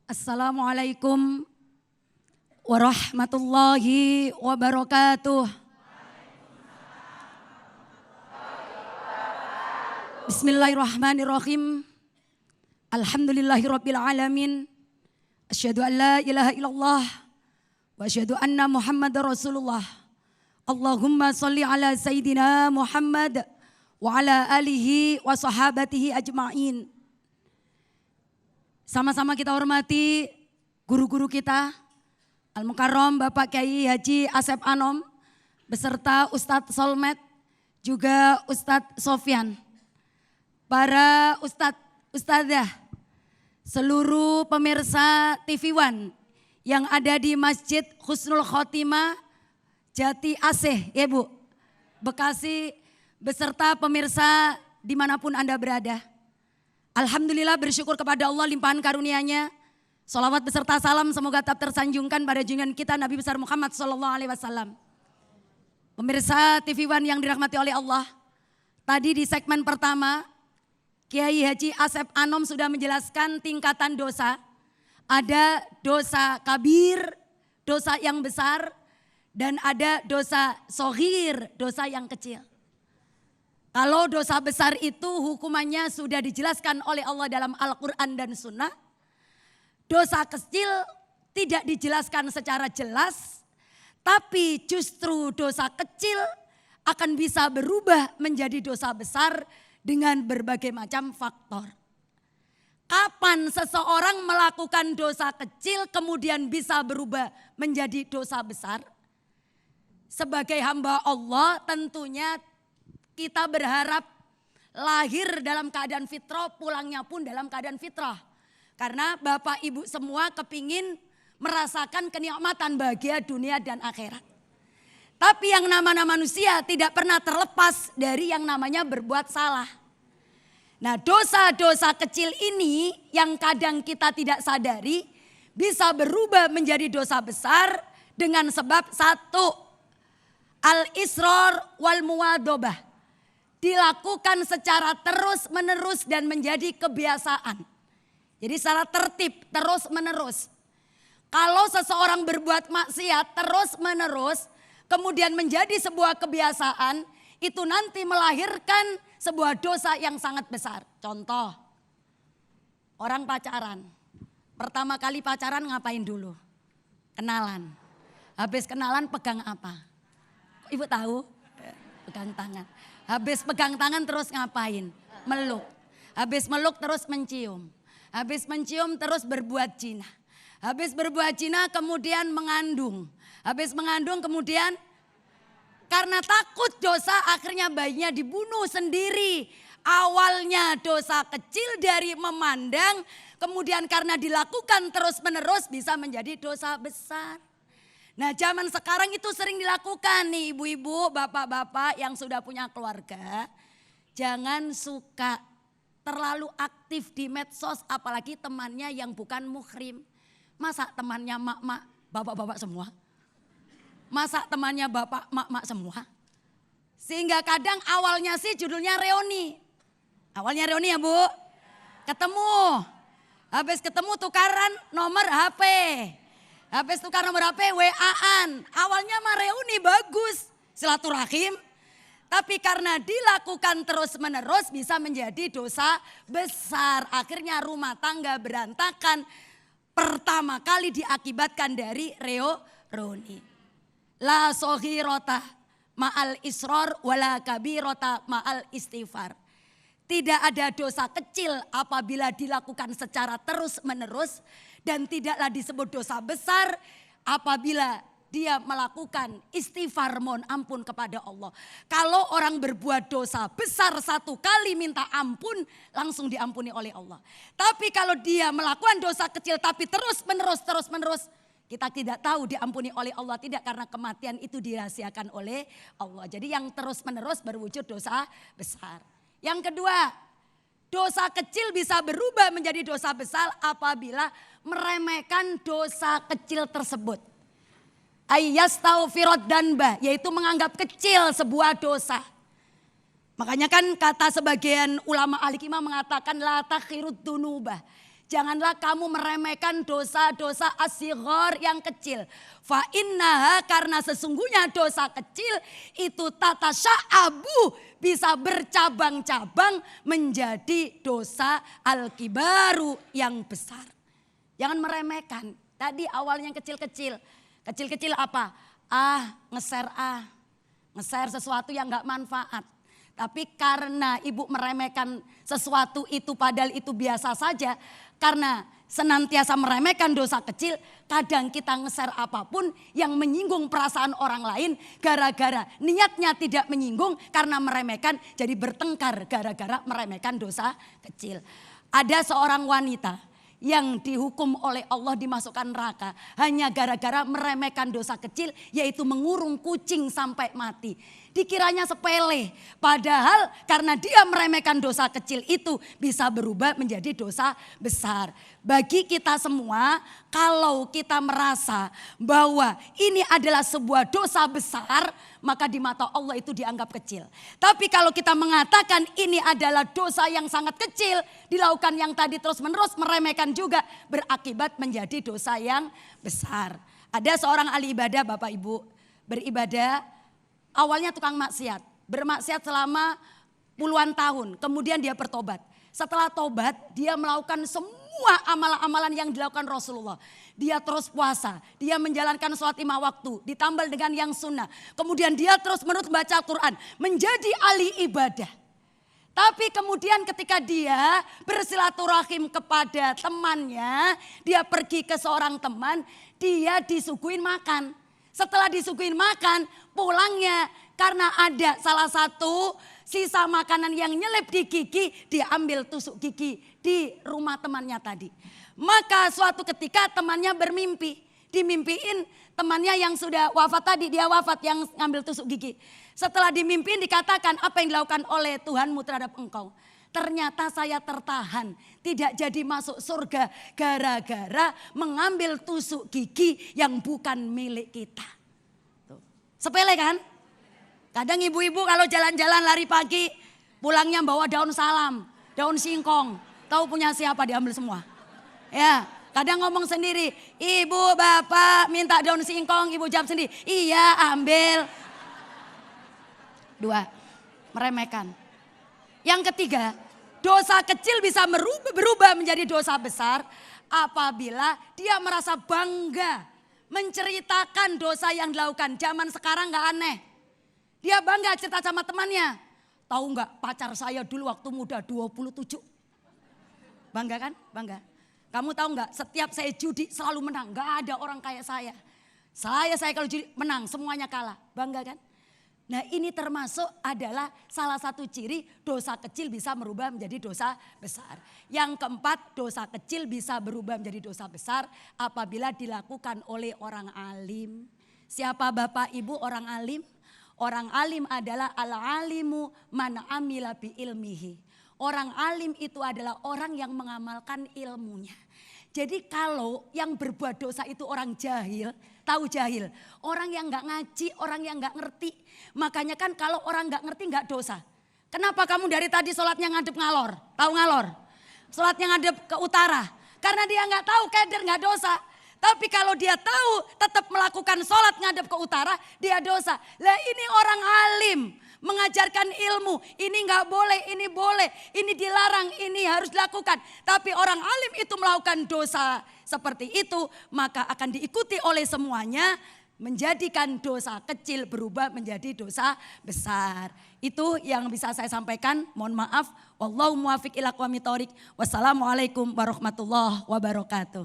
Assalamualaikum warahmatullahi wabarakatuh. Bismillahirrahmanirrahim. Alhamdulillahirabbil alamin. Asyhadu an la ilaha illallah wa asyhadu anna Muhammadar Rasulullah. Allahumma shalli ala sayyidina Muhammad wa ala alihi wa sahabatihi ajma'in. Sama-sama kita hormati guru-guru kita, Al-Mukarram Bapak Kiai Haji Asep Anom, beserta Ustadz Solmed, juga Ustadz Sofyan, para Ustadz, Ustadzah, seluruh pemirsa TV One yang ada di Masjid Husnul Khotimah Jati Asih, ya Bu, Bekasi, beserta pemirsa dimanapun Anda berada. Alhamdulillah bersyukur kepada Allah limpahan karunia-Nya. Salawat beserta salam semoga tetap tersanjungkan pada junjungan kita Nabi besar Muhammad SAW. Pemirsa TV One yang dirahmati oleh Allah. Tadi di segmen pertama Kiai Haji Asep Anom sudah menjelaskan tingkatan dosa. Ada dosa kabir, dosa yang besar, dan ada dosa soghir, dosa yang kecil. Kalau dosa besar itu hukumannya sudah dijelaskan oleh Allah dalam Al-Quran dan Sunnah. Dosa kecil tidak dijelaskan secara jelas. Tapi justru dosa kecil akan bisa berubah menjadi dosa besar dengan berbagai macam faktor. Kapan seseorang melakukan dosa kecil kemudian bisa berubah menjadi dosa besar? Sebagai hamba Allah tentunya kita berharap lahir dalam keadaan fitrah, pulangnya pun dalam keadaan fitrah. Karena Bapak Ibu semua kepingin merasakan kenikmatan bahagia dunia dan akhirat. Tapi yang namanya manusia tidak pernah terlepas dari yang namanya berbuat salah. Nah, dosa-dosa kecil ini yang kadang kita tidak sadari bisa berubah menjadi dosa besar dengan sebab satu, al-israr wal muwadobah. Dilakukan secara terus menerus dan menjadi kebiasaan. Jadi secara tertib terus menerus. Kalau seseorang berbuat maksiat terus menerus kemudian menjadi sebuah kebiasaan, itu nanti melahirkan sebuah dosa yang sangat besar. Contoh, orang pacaran. Pertama kali pacaran ngapain dulu? Kenalan. Habis kenalan pegang apa? Ibu tahu? Pegang tangan. Habis pegang tangan terus ngapain? Meluk. Habis meluk terus mencium. Habis mencium terus berbuat zina. Habis berbuat zina kemudian mengandung. Habis mengandung kemudian karena takut dosa akhirnya bayinya dibunuh sendiri. Awalnya dosa kecil dari memandang, kemudian karena dilakukan terus menerus bisa menjadi dosa besar. Nah, zaman sekarang itu sering dilakukan nih ibu-ibu, bapak-bapak yang sudah punya keluarga. Jangan suka terlalu aktif di medsos, apalagi temannya yang bukan muhrim. Masa temannya mak-mak, bapak-bapak semua? Masa temannya bapak, mak-mak semua? Sehingga kadang awalnya sih judulnya reuni. Awalnya reuni ya Bu? Ketemu. Habis ketemu tukaran nomor HP. Habis tukar nomor HP, WA-an. Awalnya mah reuni bagus, silaturahim. Tapi karena dilakukan terus menerus bisa menjadi dosa besar. Akhirnya rumah tangga berantakan. Pertama kali diakibatkan dari reuni. La soghirota ma'al isror wala kabirota ma'al istighfar. Tidak ada dosa kecil apabila dilakukan secara terus menerus. Dan tidaklah disebut dosa besar apabila dia melakukan istighfar mohon ampun kepada Allah. Kalau orang berbuat dosa besar satu kali minta ampun langsung diampuni oleh Allah. Tapi kalau dia melakukan dosa kecil tapi terus menerus kita tidak tahu diampuni oleh Allah. Tidak, karena kematian itu dirahasiakan oleh Allah. Jadi yang terus menerus berwujud dosa besar. Yang kedua, dosa kecil bisa berubah menjadi dosa besar apabila meremehkan dosa kecil tersebut. Ayyastaghfirad danba, yaitu menganggap kecil sebuah dosa. Makanya kan kata sebagian ulama ahli hikmah mengatakan la takhirud dunubah. Janganlah kamu meremehkan dosa-dosa asghar yang kecil. Fa innaha, karena sesungguhnya dosa kecil itu tatasya'abu, bisa bercabang-cabang menjadi dosa al-kibaru yang besar. Jangan meremehkan. Tadi awalnya yang kecil-kecil. Kecil-kecil apa? Nge-share sesuatu yang gak manfaat. Tapi karena ibu meremehkan sesuatu itu padahal itu biasa saja. Karena senantiasa meremehkan dosa kecil, kadang kita nge-share apapun yang menyinggung perasaan orang lain. Gara-gara niatnya tidak menyinggung, karena meremehkan jadi bertengkar gara-gara meremehkan dosa kecil. Ada seorang wanita yang dihukum oleh Allah dimasukkan neraka hanya gara-gara meremehkan dosa kecil, yaitu mengurung kucing sampai mati. Dikiranya sepele, padahal karena dia meremehkan dosa kecil itu bisa berubah menjadi dosa besar. Bagi kita semua, kalau kita merasa bahwa ini adalah sebuah dosa besar, maka di mata Allah itu dianggap kecil. Tapi kalau kita mengatakan ini adalah dosa yang sangat kecil, dilakukan yang tadi terus-menerus, meremehkan juga, berakibat menjadi dosa yang besar. Ada seorang ahli ibadah, Bapak Ibu, beribadah. Awalnya tukang maksiat, bermaksiat selama puluhan tahun, kemudian dia bertobat. Setelah tobat, dia melakukan semua amalan-amalan yang dilakukan Rasulullah. Dia terus puasa, dia menjalankan sholat 5 waktu, ditambah dengan yang sunnah. Kemudian dia terus menerus baca Al-Quran, menjadi ahli ibadah. Tapi kemudian ketika dia bersilaturahim kepada temannya, dia pergi ke seorang teman, dia disuguhin makan. Setelah disuguhin makan, pulangnya karena ada salah satu sisa makanan yang nyelip di gigi, diambil tusuk gigi di rumah temannya tadi. Maka suatu ketika temannya bermimpi, dimimpiin temannya yang sudah wafat tadi, dia wafat yang ngambil tusuk gigi. Setelah dimimpiin dikatakan, apa yang dilakukan oleh Tuhanmu terhadap engkau? Ternyata saya tertahan, tidak jadi masuk surga gara-gara mengambil tusuk gigi yang bukan milik kita. Tuh. Sepele kan? Kadang ibu-ibu kalau jalan-jalan lari pagi, pulangnya bawa daun salam, daun singkong. Tahu punya siapa, diambil semua. Ya, kadang ngomong sendiri, ibu bapak minta daun singkong, ibu jawab sendiri, iya ambil. 2, meremehkan. Yang ketiga, dosa kecil bisa berubah menjadi dosa besar apabila dia merasa bangga menceritakan dosa yang dilakukan. Zaman sekarang gak aneh. Dia bangga cerita sama temannya. Tahu gak, pacar saya dulu waktu muda 27. Bangga kan? Bangga. Kamu tahu gak, setiap saya judi selalu menang. Gak ada orang kayak saya. Saya kalau judi menang, semuanya kalah. Bangga kan? Nah ini termasuk adalah salah satu ciri dosa kecil bisa berubah menjadi dosa besar. Yang keempat, dosa kecil bisa berubah menjadi dosa besar apabila dilakukan oleh orang alim. Siapa Bapak Ibu orang alim? Orang alim adalah al-alimu man amila bi ilmihi. Orang alim itu adalah orang yang mengamalkan ilmunya. Jadi kalau yang berbuat dosa itu orang jahil, tahu jahil. Orang yang gak ngaji, orang yang gak ngerti. Makanya kan kalau orang gak ngerti gak dosa. Kenapa kamu dari tadi sholatnya ngadep ngalor? Tahu ngalor? Sholatnya ngadep ke utara. Karena dia gak tahu keder gak dosa. Tapi kalau dia tahu tetap melakukan sholat ngadep ke utara, dia dosa. Lah ini orang alim. Mengajarkan ilmu, ini gak boleh, ini boleh, ini dilarang, ini harus dilakukan. Tapi orang alim itu melakukan dosa seperti itu, maka akan diikuti oleh semuanya, menjadikan dosa kecil berubah menjadi dosa besar. Itu yang bisa saya sampaikan, mohon maaf. Wallahu muwaffiq ila aqwamit thoriq. Wassalamualaikum warahmatullahi wabarakatuh.